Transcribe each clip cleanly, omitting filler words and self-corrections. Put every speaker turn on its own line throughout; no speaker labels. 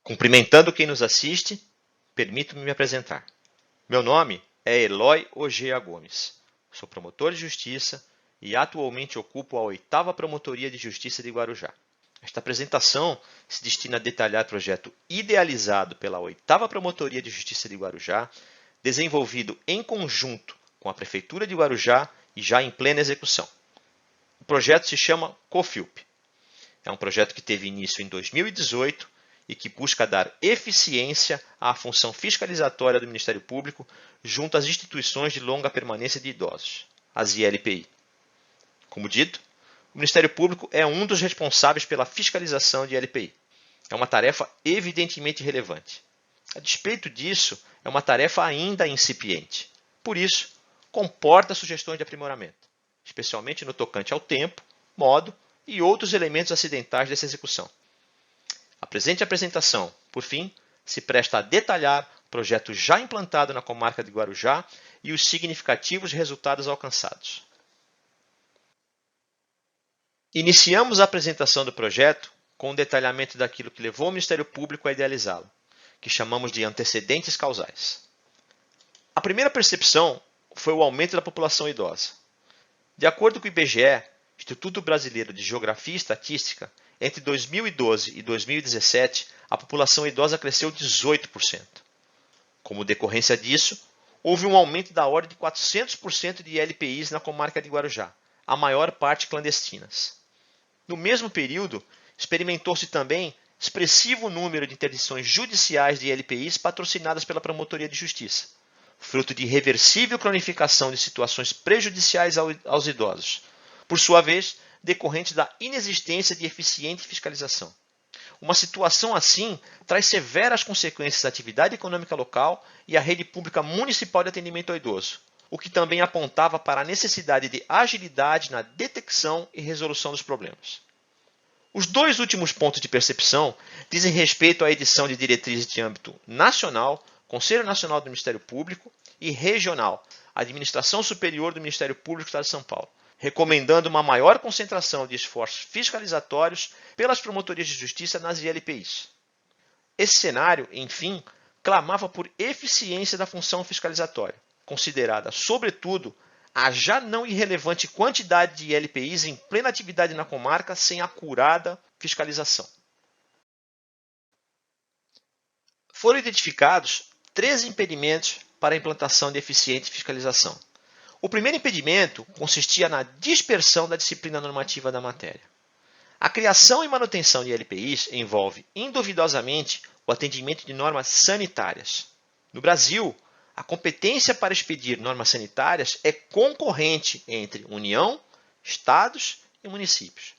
Cumprimentando quem nos assiste, permito-me me apresentar. Meu nome é Eloy Ojea Gomes. Sou promotor de justiça e atualmente ocupo a 8ª Promotoria de Justiça de Guarujá. Esta apresentação se destina a detalhar projeto idealizado pela 8ª Promotoria de Justiça de Guarujá, desenvolvido em conjunto com a Prefeitura de Guarujá e já em plena execução. O projeto se chama COFIUP. É um projeto que teve início em 2018 e que busca dar eficiência à função fiscalizatória do Ministério Público junto às instituições de longa permanência de idosos, as ILPI. Como dito, o Ministério Público é um dos responsáveis pela fiscalização de ILPI. É uma tarefa evidentemente relevante. A despeito disso, é uma tarefa ainda incipiente. Por isso, comporta sugestões de aprimoramento, especialmente no tocante ao tempo, modo e outros elementos acidentais dessa execução. A presente apresentação, por fim, se presta a detalhar o projeto já implantado na comarca de Guarujá e os significativos resultados alcançados. Iniciamos a apresentação do projeto com um detalhamento daquilo que levou o Ministério Público a idealizá-lo, que chamamos de antecedentes causais. A primeira percepção foi o aumento da população idosa. De acordo com o IBGE, Instituto Brasileiro de Geografia e Estatística, entre 2012 e 2017, a população idosa cresceu 18%. Como decorrência disso, houve um aumento da ordem de 400% de ILPIs na comarca de Guarujá, a maior parte clandestinas. No mesmo período, experimentou-se também expressivo número de interdições judiciais de ILPIs patrocinadas pela Promotoria de Justiça, fruto de irreversível cronificação de situações prejudiciais aos idosos, por sua vez, decorrente da inexistência de eficiente fiscalização. Uma situação assim traz severas consequências à atividade econômica local e à rede pública municipal de atendimento ao idoso, o que também apontava para a necessidade de agilidade na detecção e resolução dos problemas. Os dois últimos pontos de percepção dizem respeito à edição de diretrizes de âmbito nacional, Conselho Nacional do Ministério Público, e regional, Administração Superior do Ministério Público do Estado de São Paulo, recomendando uma maior concentração de esforços fiscalizatórios pelas promotorias de justiça nas ILPIs. Esse cenário, enfim, clamava por eficiência da função fiscalizatória, considerada, sobretudo, a já não irrelevante quantidade de ILPIs em plena atividade na comarca sem acurada fiscalização. Foram identificados 13 impedimentos para a implantação de eficiente fiscalização. O primeiro impedimento consistia na dispersão da disciplina normativa da matéria. A criação e manutenção de ILPIs envolve, induvidosamente, o atendimento de normas sanitárias. No Brasil, a competência para expedir normas sanitárias é concorrente entre União, Estados e municípios.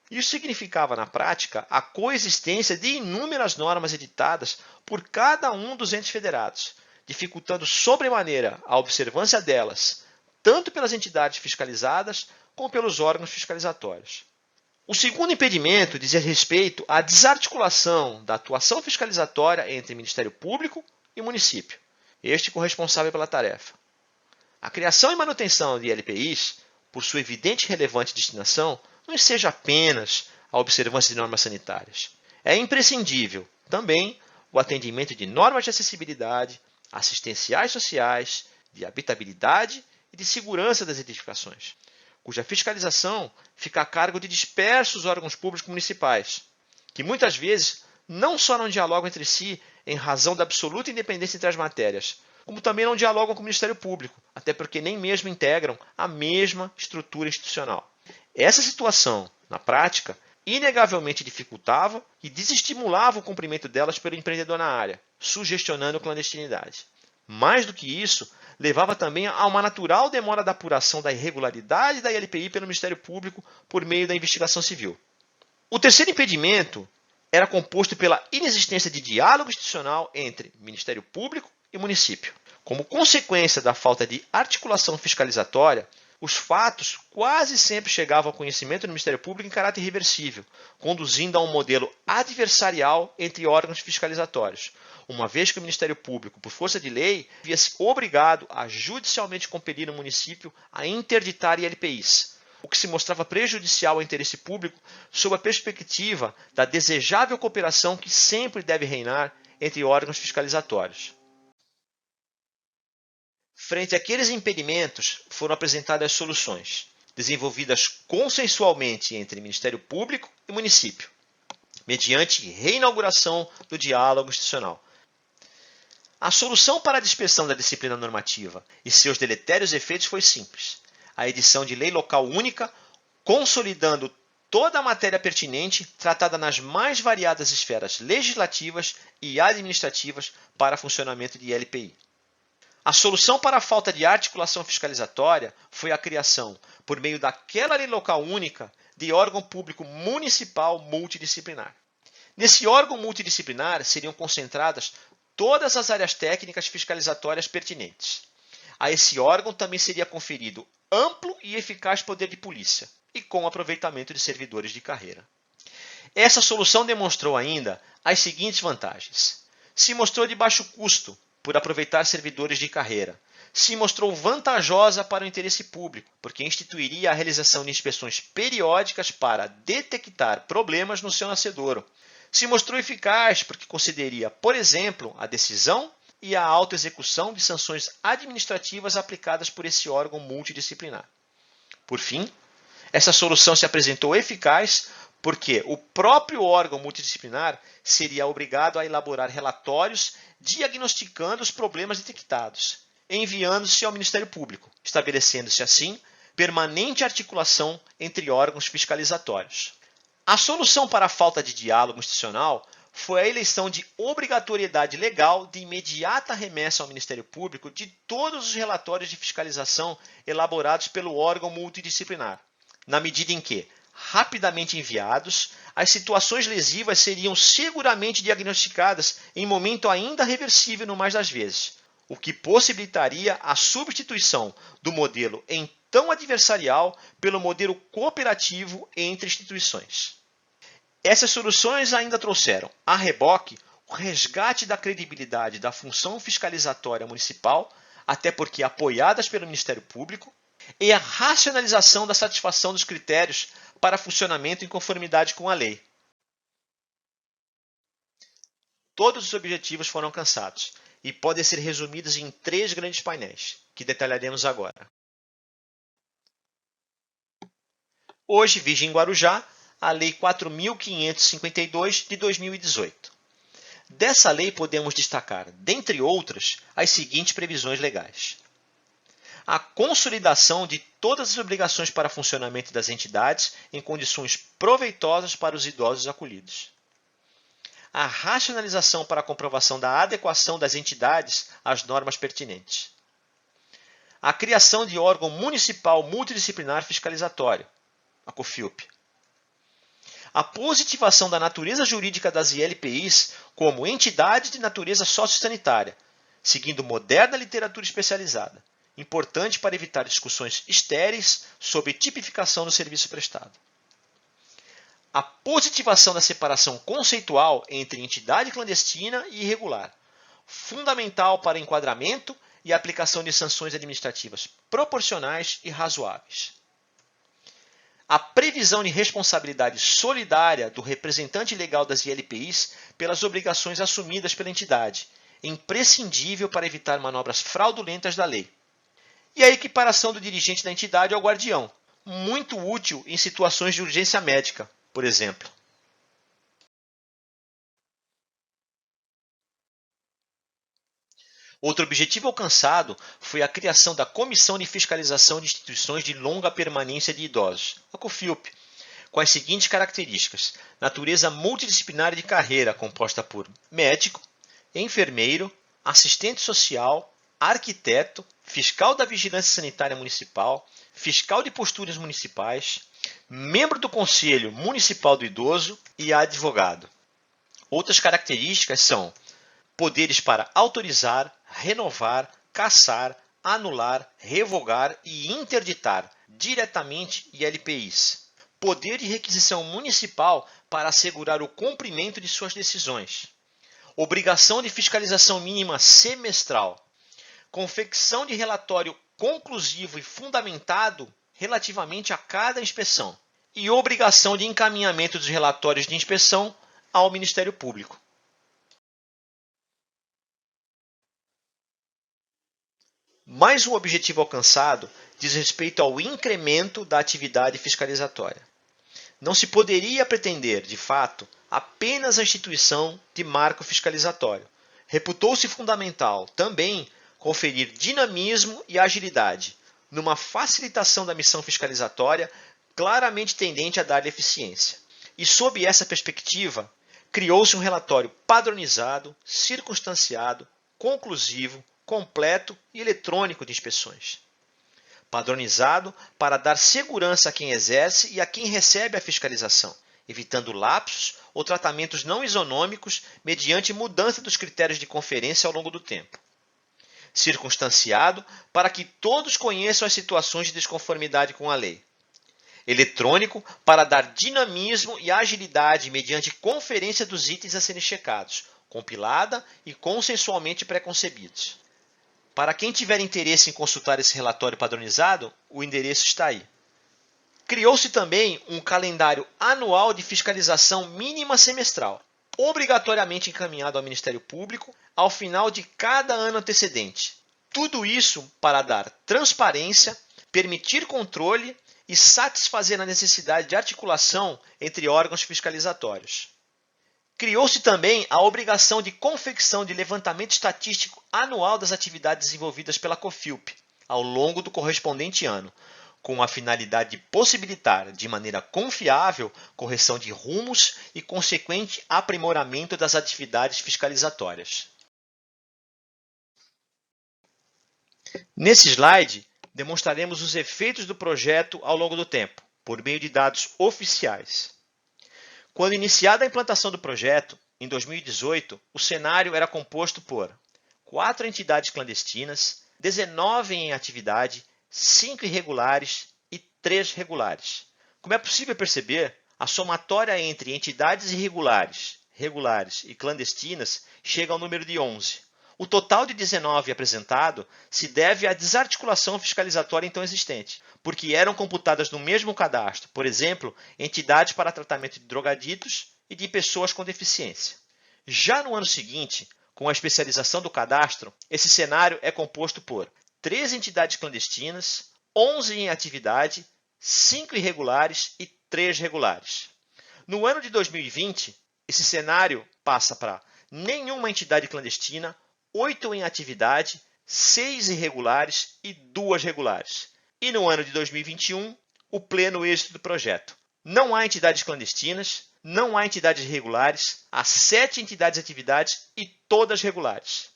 Isso significava, na prática, a coexistência de inúmeras normas editadas por cada um dos entes federados, dificultando sobremaneira a observância delas, tanto pelas entidades fiscalizadas como pelos órgãos fiscalizatórios. O segundo impedimento dizia respeito à desarticulação da atuação fiscalizatória entre Ministério Público e município, este corresponsável pela tarefa. A criação e manutenção de ILPIs, por sua evidente e relevante destinação, não enseja apenas a observância de normas sanitárias. É imprescindível, também, o atendimento de normas de acessibilidade, assistenciais sociais, de habitabilidade e de segurança das edificações, cuja fiscalização fica a cargo de dispersos órgãos públicos municipais, que muitas vezes não só não dialogam entre si em razão da absoluta independência entre as matérias, como também não dialogam com o Ministério Público, até porque nem mesmo integram a mesma estrutura institucional. Essa situação, na prática, inegavelmente dificultava e desestimulava o cumprimento delas pelo empreendedor na área, sugestionando clandestinidade. Mais do que isso, levava também a uma natural demora da apuração da irregularidade da ILPI pelo Ministério Público por meio da investigação civil. O terceiro impedimento era composto pela inexistência de diálogo institucional entre Ministério Público e município. Como consequência da falta de articulação fiscalizatória, os fatos quase sempre chegavam ao conhecimento do Ministério Público em caráter irreversível, conduzindo a um modelo adversarial entre órgãos fiscalizatórios, uma vez que o Ministério Público, por força de lei, via-se obrigado a judicialmente compelir o município a interditar ILPIs, o que se mostrava prejudicial ao interesse público sob a perspectiva da desejável cooperação que sempre deve reinar entre órgãos fiscalizatórios. Frente àqueles impedimentos, foram apresentadas soluções, desenvolvidas consensualmente entre Ministério Público e município, mediante reinauguração do diálogo institucional. A solução para a dispersão da disciplina normativa e seus deletérios efeitos foi simples: a edição de lei local única, consolidando toda a matéria pertinente tratada nas mais variadas esferas legislativas e administrativas para funcionamento de LPI. A solução para a falta de articulação fiscalizatória foi a criação, por meio daquela lei local única, de órgão público municipal multidisciplinar. Nesse órgão multidisciplinar seriam concentradas todas as áreas técnicas fiscalizatórias pertinentes. A esse órgão também seria conferido amplo e eficaz poder de polícia e com aproveitamento de servidores de carreira. Essa solução demonstrou ainda as seguintes vantagens: se mostrou de baixo custo, por aproveitar servidores de carreira. Se mostrou vantajosa para o interesse público, porque instituiria a realização de inspeções periódicas para detectar problemas no seu nascedouro. Se mostrou eficaz, porque concederia, por exemplo, a decisão e a autoexecução de sanções administrativas aplicadas por esse órgão multidisciplinar. Por fim, essa solução se apresentou eficaz porque o próprio órgão multidisciplinar seria obrigado a elaborar relatórios diagnosticando os problemas detectados, enviando-se ao Ministério Público, estabelecendo-se assim permanente articulação entre órgãos fiscalizatórios. A solução para a falta de diálogo institucional foi a eleição de obrigatoriedade legal de imediata remessa ao Ministério Público de todos os relatórios de fiscalização elaborados pelo órgão multidisciplinar, na medida em que, rapidamente enviados, as situações lesivas seriam seguramente diagnosticadas em momento ainda reversível no mais das vezes, o que possibilitaria a substituição do modelo então adversarial pelo modelo cooperativo entre instituições. Essas soluções ainda trouxeram, a reboque, o resgate da credibilidade da função fiscalizatória municipal, até porque apoiadas pelo Ministério Público, e a racionalização da satisfação dos critérios para funcionamento em conformidade com a lei. Todos os objetivos foram alcançados e podem ser resumidos em 3 grandes painéis, que detalharemos agora. Hoje vige em Guarujá a Lei 4.552 de 2018. Dessa lei podemos destacar, dentre outras, as seguintes previsões legais: a consolidação de todas as obrigações para funcionamento das entidades em condições proveitosas para os idosos acolhidos. A racionalização para a comprovação da adequação das entidades às normas pertinentes. A criação de órgão municipal multidisciplinar fiscalizatório, a COFIUP. A positivação da natureza jurídica das ILPIs como entidade de natureza sociosanitária, seguindo moderna literatura especializada, importante para evitar discussões estéreis sobre tipificação do serviço prestado. A positivação da separação conceitual entre entidade clandestina e irregular, fundamental para enquadramento e aplicação de sanções administrativas proporcionais e razoáveis. A previsão de responsabilidade solidária do representante legal das ILPIs pelas obrigações assumidas pela entidade, imprescindível para evitar manobras fraudulentas da lei. E a equiparação do dirigente da entidade ao guardião, muito útil em situações de urgência médica, por exemplo. Outro objetivo alcançado foi a criação da Comissão de Fiscalização de Instituições de Longa Permanência de Idosos, a COFIUP, com as seguintes características: natureza multidisciplinar de carreira, composta por médico, enfermeiro, assistente social, arquiteto, fiscal da Vigilância Sanitária Municipal, fiscal de posturas municipais, membro do Conselho Municipal do Idoso e advogado. Outras características são poderes para autorizar, renovar, cassar, anular, revogar e interditar diretamente ILPIs. Poder de requisição municipal para assegurar o cumprimento de suas decisões. Obrigação de fiscalização mínima semestral. Confecção de relatório conclusivo e fundamentado relativamente a cada inspeção e obrigação de encaminhamento dos relatórios de inspeção ao Ministério Público. Mais um objetivo alcançado diz respeito ao incremento da atividade fiscalizatória. Não se poderia pretender, de fato, apenas a instituição de marco fiscalizatório. Reputou-se fundamental também conferir dinamismo e agilidade numa facilitação da missão fiscalizatória claramente tendente a dar-lhe eficiência. E, sob essa perspectiva, criou-se um relatório padronizado, circunstanciado, conclusivo, completo e eletrônico de inspeções. Padronizado para dar segurança a quem exerce e a quem recebe a fiscalização, evitando lapsos ou tratamentos não isonômicos mediante mudança dos critérios de conferência ao longo do tempo. Circunstanciado para que todos conheçam as situações de desconformidade com a lei. Eletrônico para dar dinamismo e agilidade mediante conferência dos itens a serem checados, compilada e consensualmente preconcebidos. Para quem tiver interesse em consultar esse relatório padronizado, o endereço está aí. Criou-se também um calendário anual de fiscalização mínima semestral, obrigatoriamente encaminhado ao Ministério Público ao final de cada ano antecedente. Tudo isso para dar transparência, permitir controle e satisfazer a necessidade de articulação entre órgãos fiscalizatórios. Criou-se também a obrigação de confecção de levantamento estatístico anual das atividades desenvolvidas pela COFIUP ao longo do correspondente ano, com a finalidade de possibilitar, de maneira confiável, correção de rumos e consequente aprimoramento das atividades fiscalizatórias. Nesse slide, demonstraremos os efeitos do projeto ao longo do tempo, por meio de dados oficiais. Quando iniciada a implantação do projeto, em 2018, o cenário era composto por 4 entidades clandestinas, 19 em atividade, 5 irregulares e 3 regulares. Como é possível perceber, a somatória entre entidades irregulares, regulares e clandestinas chega ao número de 11. O total de 19 apresentado se deve à desarticulação fiscalizatória então existente, porque eram computadas no mesmo cadastro, por exemplo, entidades para tratamento de drogaditos e de pessoas com deficiência. Já no ano seguinte, com a especialização do cadastro, esse cenário é composto por 3 entidades clandestinas, 11 em atividade, 5 irregulares e 3 regulares. No ano de 2020, esse cenário passa para nenhuma entidade clandestina, 8 em atividade, 6 irregulares e 2 regulares. E no ano de 2021, o pleno êxito do projeto. Não há entidades clandestinas, não há entidades irregulares, há 7 entidades de atividades e todas regulares.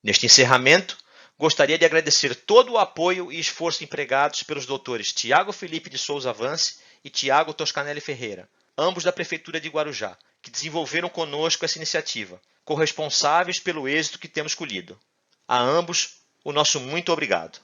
Neste encerramento, gostaria de agradecer todo o apoio e esforço empregados pelos doutores Tiago Felipe de Souza Vance e Tiago Toscanelli Ferreira, ambos da Prefeitura de Guarujá, que desenvolveram conosco essa iniciativa, corresponsáveis pelo êxito que temos colhido. A ambos, o nosso muito obrigado.